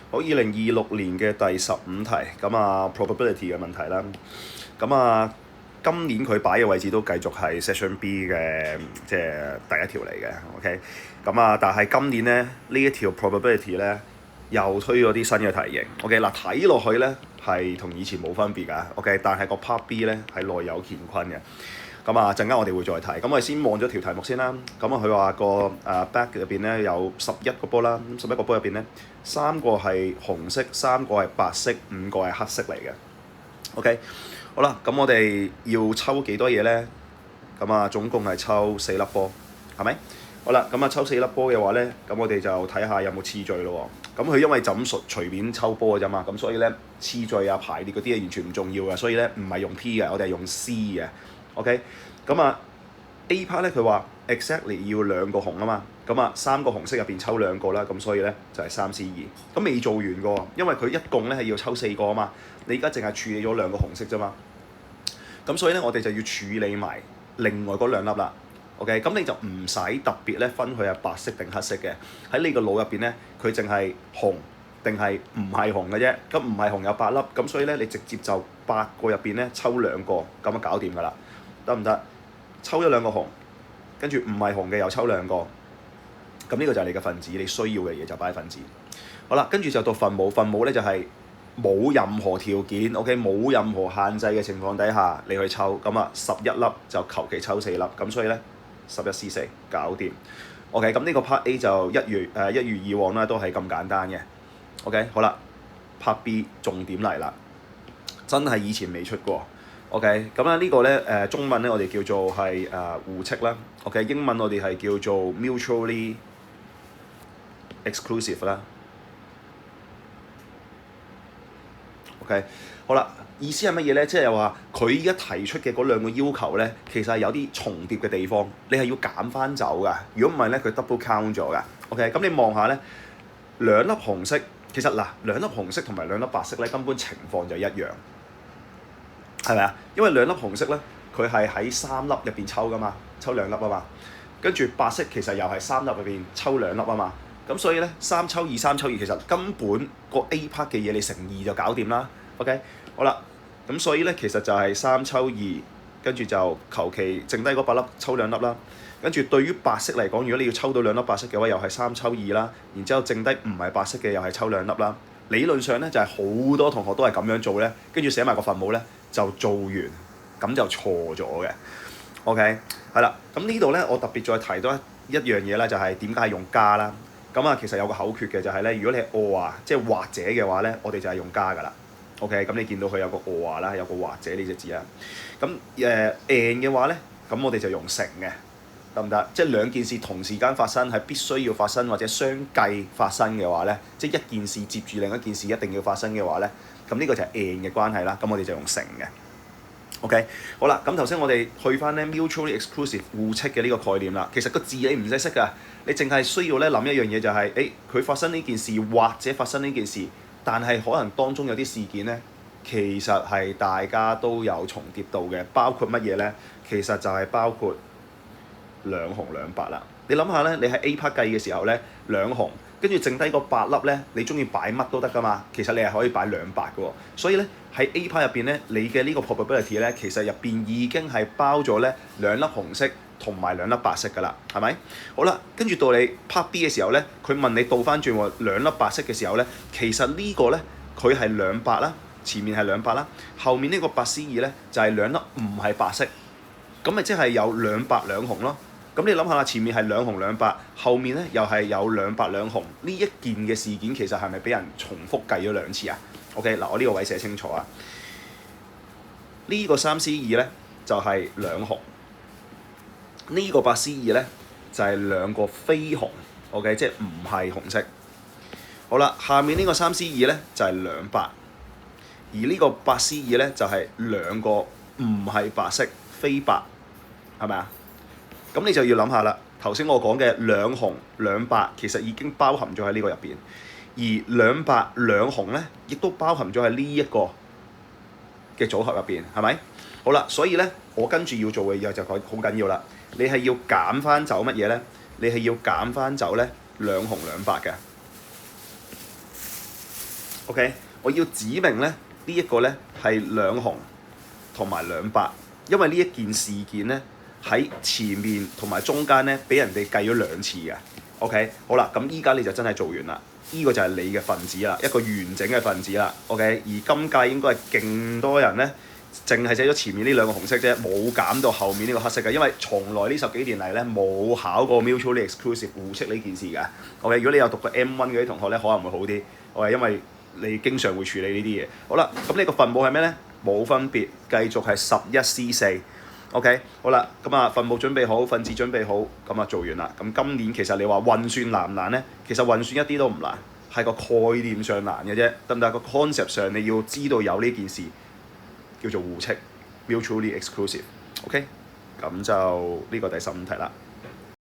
好，2026年嘅第15題，咁啊 probability 嘅問題啦。咁啊，今年佢擺嘅位置都繼續係 Section B 嘅，即係第一條嚟嘅。OK，咁啊，但係今年咧呢一條 probability 咧又推咗啲新嘅題型。OK，嗱睇落去咧係同以前冇分別㗎。OK，但係個 Part B 咧係內有乾坤嘅。咁啊，陣間我哋會再睇。咁我哋先望咗條題目先啦。咁啊，佢話個back 入邊咧有11個波啦。咁11個波入邊咧，3個係紅色，3個係白色，5個係黑色嚟嘅。OK，好啦，咁我哋要抽幾多嘢咧？咁啊，總共係抽4粒波，係咪？好啦，咁啊抽4粒波嘅話咧，咁我哋就睇下有冇次序咯喎。咁佢因為就咁隨便抽波嘅啫嘛，咁所以咧次序啊排列嗰啲係完全唔重要嘅，所以咧唔係用 P 嘅，我哋係用 C 嘅。OK，咁啊 A part 咧佢話 exactly 要2個紅啊嘛，咁啊3個紅色入邊抽2個啦，咁所以咧就係3C2。咁未做完㗎，因為佢一共咧係要抽4個啊嘛，你而家淨係處理咗2個紅色啫嘛，咁所以咧我哋就要處理埋另外嗰2粒啦。OK，咁你就唔使特別咧分佢係白色定黑色嘅，喺你個腦入邊咧佢淨係紅定係唔係紅嘅啫。咁唔係紅有8粒，咁所以咧你直接就8個入邊咧抽2個，咁就搞掂㗎啦。得唔得？抽咗2個紅，跟住唔係紅嘅又抽2個，咁呢個就係你嘅分子，你需要嘅嘢就擺喺分子。好啦，跟住就到分母，分母咧就係冇任何條件 ，OK， 冇任何限制嘅情況底下你去抽，咁啊11粒就求其抽4粒，咁所以咧11C4搞掂。OK， 咁呢個 Part A 就一如以往啦，都係咁簡單嘅。OK， 好啦 ，Part B 重點嚟啦，真係以前未出過。OK， 咁咧呢個咧中文咧我哋叫做係互斥啦。OK， 英文我哋係叫做 mutually exclusive 啦。OK， 好啦，意思係乜嘢咧？即係話佢依家提出嘅嗰2個要求咧，其實係有啲重疊嘅地方，你係要減翻走㗎。如果唔係咧，佢 double count 咗㗎。OK， 咁你望下咧，2粒紅色，其實嗱2粒紅色同埋2粒白色咧，根本情況就一樣。係咪啊？因為2粒紅色咧，佢係喺3粒入邊抽㗎嘛，抽2粒啊嘛。跟住白色其實又係3粒入邊抽2粒啊嘛。咁所以咧3抽2，3抽2，其實根本個 A part 嘅嘢你乘2就搞掂啦。OK， 好啦，咁所以咧其實就係3抽2，跟住就求其剩低嗰8粒抽2粒啦。跟住對於白色嚟講，如果你要抽到2粒白色嘅話，又係3抽2啦。然之後剩低唔係白色嘅又係抽2粒啦。理論上咧就係好多同學都係咁樣做咧，跟住寫埋個分母咧就做完，咁就錯咗嘅。OK， 係啦，咁呢度咧我特別再提多一樣嘢啦，就係點解係用加啦？咁啊其實有個口訣嘅就係咧，如果你係 or 即係或者嘅話咧，我哋就係用加㗎啦。OK， 咁你見到佢有個 or 啦，有個或者呢隻字啦。咁and 嘅話咧，咁我哋就用乘嘅。得唔得？即係2件事同時間發生，係必須要發生或者相繼發生嘅話咧，即係一件事接住另一件事一定要發生嘅話咧，咁呢個就係 and 嘅關係啦。咁我哋就用乘嘅。OK， 好啦，咁頭先我哋去翻咧 mutually exclusive 互斥嘅呢個概念啦。其實個字你唔使識㗎，你淨係需要咧諗一樣嘢就係，佢發生呢件事或者發生呢件事，但係可能當中有啲事件咧，其實係大家都有重疊到嘅，包括乜嘢咧？其實就係包括2紅2白啦。你諗下咧，你喺 A part 計嘅時候咧，2紅，跟住剩低個8粒咧，你中意擺乜都得㗎嘛。其實你係可以擺2白嘅喎。所以咧喺 A part 入邊咧，你嘅呢個 probability 咧，其實入邊已經係包咗咧2粒紅色同埋2粒白色㗎啦，係咪？好啦，跟住到你 part B 嘅時候咧，佢問你倒翻轉喎，2粒白色嘅時候咧，其實呢個咧佢係2白啦，前面係2白啦，後面呢個8C2咧就係2粒唔係白色，咁咪即係有2白2紅咯。咁你諗下啦，前面係2紅2白，後面咧又係有2白2紅，呢一件嘅事件其實係咪俾人重複計咗2次啊 ？OK， 嗱我呢個位寫清楚啊。呢個3C2咧就係2紅，呢個8C2咧就係2個非紅 ，OK， 即係唔係紅色。好啦，下面呢個3C2咧就係2白，而呢個8C2咧就係2個唔係白色非白，係咪啊？咁你就要諗下啦，頭先我講嘅2紅2白其實已經包含咗喺呢個入邊，而2白2紅咧亦都包含咗喺呢一個嘅組合入邊，係咪？好啦，所以咧我跟住要做嘅嘢就好緊要啦，你係要減翻走乜嘢咧？你係要減翻走咧2紅2白嘅。OK， 我要指明咧呢一個咧係兩紅同埋兩白，因為呢一件事件咧喺前面同埋中間咧俾人哋計咗兩次嘅。OK， 好啦，咁依家你就真係做完啦，呢個就係你嘅分子啦，一個完整嘅分子啦。OK， 而今屆應該係勁多人咧，淨係寫咗前面呢兩個紅色啫，冇減到後面呢個黑色嘅，因為從來呢10幾年嚟咧冇考過 mutually exclusive 互斥呢件事嘅。OK， 如果你有讀過 M1 嗰啲同學咧，可能會好啲。OK， 因為你經常會處理呢啲嘢。好啦，咁呢個分母係咩咧？冇分別，繼續係11C4。OK， 好啦，咁啊分母準備好，分子準備好，咁啊做完啦。咁今年其實你話運算難唔難咧？其實運算一啲都唔難，係個概念上難嘅啫。得唔得？個 concept 上你要知道有呢件事叫做互斥 mutually exclusive。OK， 咁就呢個第15題啦。